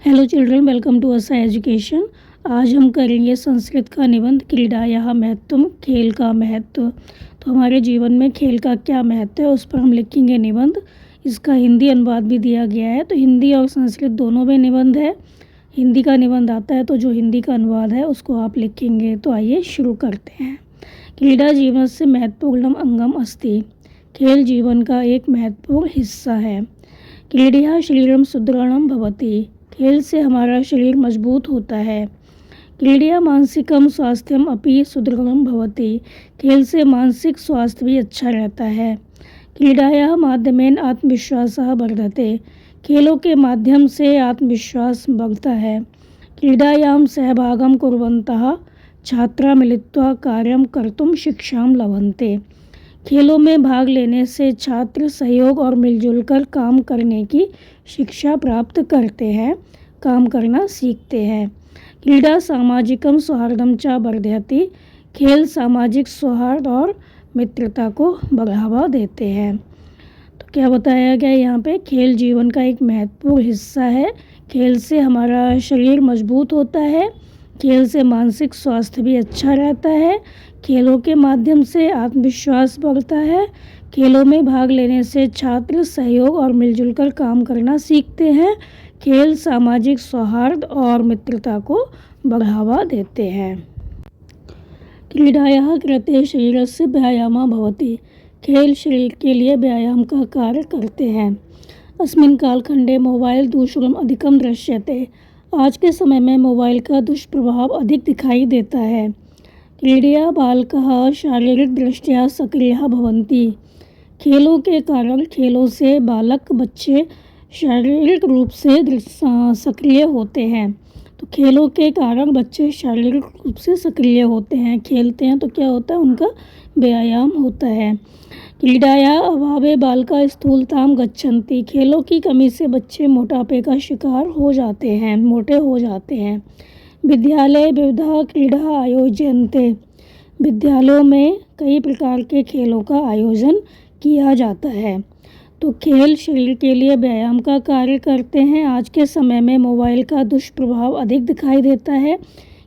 Hello children, welcome to असा education. आज हम करेंगे संस्कृत का निबंध क्रीडायाः महत्वम, खेल का महत्व। तो हमारे जीवन में खेल का क्या महत्व है उस पर हम लिखेंगे निबंध। इसका हिंदी अनुवाद भी दिया गया है, तो हिंदी और संस्कृत दोनों में निबंध है। हिंदी का निबंध आता है तो जो हिंदी का अनुवाद है उसको आप लिखेंगे। तो आइए शुरू करते हैं। क्रीडा जीवन से महत्वपूर्ण अंगम अस्ति। खेल जीवन का एक महत्वपूर्ण हिस्सा है। क्रीडया शरीरम सुदृढ़ं भवति। खेल से हमारा शरीर मजबूत होता है। क्रीडया मानसिकम स्वास्थ्यम अपि सुदृढ़ं भवति। खेल से मानसिक स्वास्थ्य भी अच्छा रहता है। क्रीडायाः माध्यमेन आत्मविश्वासः वर्धते। खेलों के माध्यम से आत्मविश्वास बढ़ता है। क्रीडायां सहभागं कुर्वन्तः छात्राः मिलित्वा कार्यं कर्तुं शिक्षां लभन्ते। खेलों में भाग लेने से छात्र सहयोग और मिलजुल कर काम करने की शिक्षा प्राप्त करते हैं, काम करना सीखते हैं। क्रीडा सामाजिकम सौहार्दम च वर्धयति। खेल सामाजिक सौहार्द और मित्रता को बढ़ावा देते हैं। तो क्या बताया गया यहाँ पे, खेल जीवन का एक महत्वपूर्ण हिस्सा है। खेल से हमारा शरीर मजबूत होता है। खेल से मानसिक स्वास्थ्य भी अच्छा रहता है। खेलों के माध्यम से आत्मविश्वास बढ़ता है। खेलों में भाग लेने से छात्र सहयोग और मिलजुल कर काम करना सीखते हैं। खेल सामाजिक सौहार्द और मित्रता को बढ़ावा देते हैं। क्रीडायाः कृते शरीरस्य व्यायामः भवति। खेल शरीर के लिए व्यायाम का कार्य करते हैं। अस्मिन् कालखंडे मोबाइल दूषणम् अधिकं दृश्यते। आज के समय में मोबाइल का दुष्प्रभाव अधिक दिखाई देता है। क्रीडया बालकाः शारीरिक दृष्ट्या सक्रियाः भवन्ति। खेलों के कारण खेलों से बच्चे शारीरिक रूप से सक्रिय होते हैं। तो खेलों के कारण बच्चे शारीरिक रूप से सक्रिय होते हैं, खेलते हैं तो क्या होता है, उनका व्यायाम होता है। क्रीडाया अभावे बालका स्थूलताम गच्छन्ति। खेलों की कमी से बच्चे मोटापे का शिकार हो जाते हैं, मोटे हो जाते हैं। विद्यालय विविधा क्रीडा आयोज्यन्ते। विद्यालयों में कई प्रकार के खेलों का आयोजन किया जाता है। तो खेल शरीर के लिए व्यायाम का कार्य करते हैं। आज के समय में मोबाइल का दुष्प्रभाव अधिक दिखाई देता है।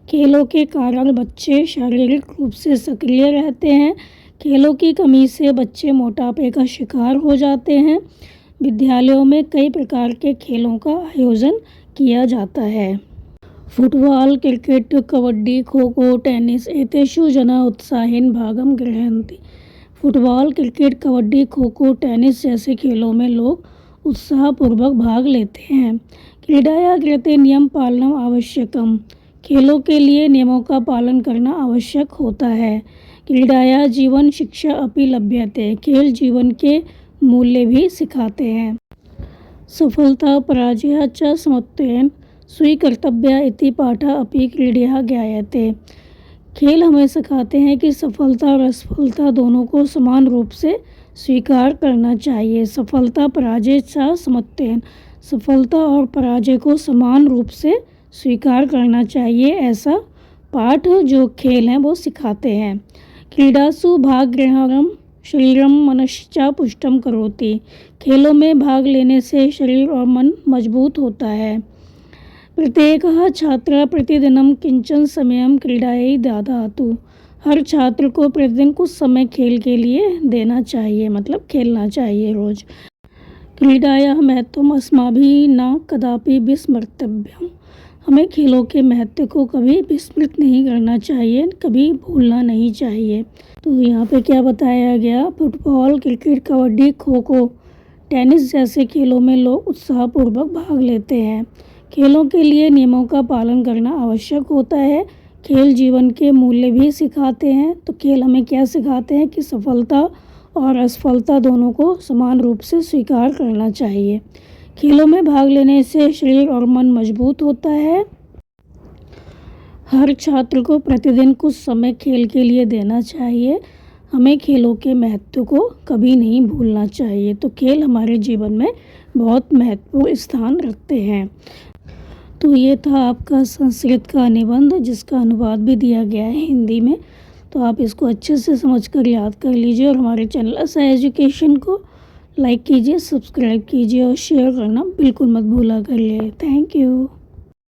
खेलों के कारण बच्चे शारीरिक रूप से सक्रिय रहते हैं। खेलों की कमी से बच्चे मोटापे का शिकार हो जाते हैं। विद्यालयों में कई प्रकार के खेलों का आयोजन किया जाता है। Football, cricket, kabaddi, kho kho, tennis एतेषु जनाः उत्साहेन भागं गृह्णन्ति। Football, cricket, kabaddi, kho kho, tennis जैसे खेलों में लोग उत्साहपूर्वक भाग लेते हैं। क्रीडाया कृते नियम पालनम आवश्यकम। खेलों के लिए नियमों का पालन करना आवश्यक होता है। क्रीडाया जीवन शिक्षा अपि लभ्यते। खेल जीवन के मूल्य भी सिखाते हैं। सफलता पराजय च समत्वेन स्वीकर्तव्या इति पाठः अपि क्रीडया ज्ञायते। खेल हमें सिखाते हैं कि सफलता और असफलता दोनों को समान रूप से स्वीकार करना चाहिए। सफलता पराजय च समत्वेन। सफलता और पराजय को समान रूप से स्वीकार करना चाहिए, ऐसा पाठ जो खेल हैं वो सिखाते हैं। क्रीडासु भागग्रहणं शरीरम मनश्च पुष्टं करोति। खेलों में भाग लेने से शरीर और मन मजबूत होता है। प्रत्येकः छात्रः प्रतिदिनं किंचन समयं क्रीडायै ददातु। हर छात्र को प्रतिदिन कुछ समय खेल के लिए देना चाहिए, मतलब खेलना चाहिए रोज। क्रीडायाः महत्वम् अस्माभिः न कदापि विस्मर्तव्यम्। हमें खेलों के महत्व को कभी विस्मृत नहीं करना चाहिए, कभी भूलना नहीं चाहिए। तो यहाँ पे क्या बताया गया, football, cricket, kabaddi, kho kho, tennis जैसे खेलों में लोग उत्साहपूर्वक भाग लेते हैं। खेलों के लिए नियमों का पालन करना आवश्यक होता है। खेल जीवन के मूल्य भी सिखाते हैं। तो खेल हमें क्या सिखाते हैं कि सफलता और असफलता दोनों को समान रूप से स्वीकार करना चाहिए। खेलों में भाग लेने से शरीर और मन मजबूत होता है। हर छात्र को प्रतिदिन कुछ समय खेल के लिए देना चाहिए। हमें खेलों के महत्व को कभी नहीं भूलना चाहिए। तो खेल हमारे जीवन में बहुत महत्वपूर्ण स्थान रखते हैं। तो ये था आपका संस्कृत का निबंध, जिसका अनुवाद भी दिया गया है हिंदी में। तो आप इसको अच्छे से समझकर याद कर लीजिए और हमारे चैनल असा एजुकेशन को लाइक कीजिए, सब्सक्राइब कीजिए और शेयर करना बिल्कुल मत भूला करिए। Thank you.